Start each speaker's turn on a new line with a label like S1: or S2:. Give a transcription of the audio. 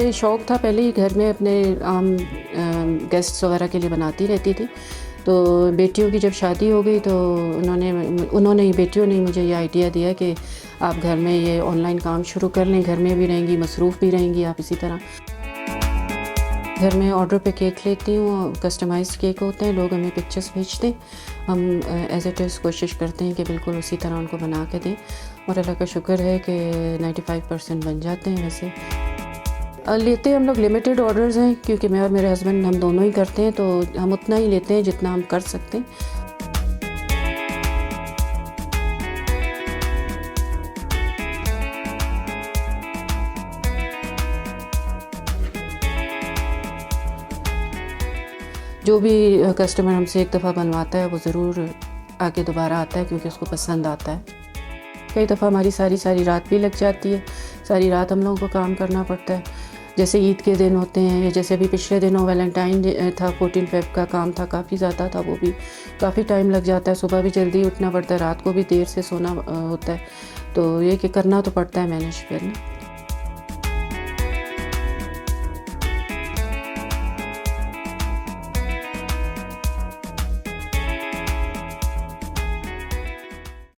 S1: मुझे शौक़ था पहले ही घर में अपने आम गेस्ट्स वगैरह के लिए बनाती रहती थी। तो बेटियों की जब शादी हो गई तो उन्होंने ही बेटियों ने मुझे ये आइडिया दिया कि आप घर में ये ऑनलाइन काम शुरू कर लें, घर में भी रहेंगी, मसरूफ़ भी रहेंगी आप इसी तरह। घर में ऑर्डर पे केक लेती हूँ, कस्टमाइज़्ड केक होते हैं, लोग हमें पिक्चर्स भेजते हैं, हम एज़ इट इज़ कोशिश करते हैं कि बिल्कुल उसी तरह उनको बना के दें और अल्लाह का शुक्र है कि 95% बन जाते हैं वैसे। लेते हम लोग लिमिटेड ऑर्डर्स हैं क्योंकि मैं और मेरे हस्बैंड हम दोनों ही करते हैं, तो हम उतना ही लेते हैं जितना हम कर सकते हैं। जो भी कस्टमर हमसे एक दफ़ा बनवाता है वो ज़रूर आके दोबारा आता है क्योंकि उसको पसंद आता है। कई दफ़ा हमारी सारी रात भी लग जाती है, सारी रात हम लोगों को काम करना पड़ता है। जैसे ईद के दिन होते हैं या जैसे अभी पिछले दिनों वैलेंटाइन डे था, 14 फ़ेब का काम था, काफ़ी ज़्यादा था, वो भी काफ़ी टाइम लग जाता है। सुबह भी जल्दी उठना पड़ता है, रात को भी देर से सोना होता है, तो ये कि करना तो पड़ता है मैनेज फिर ना।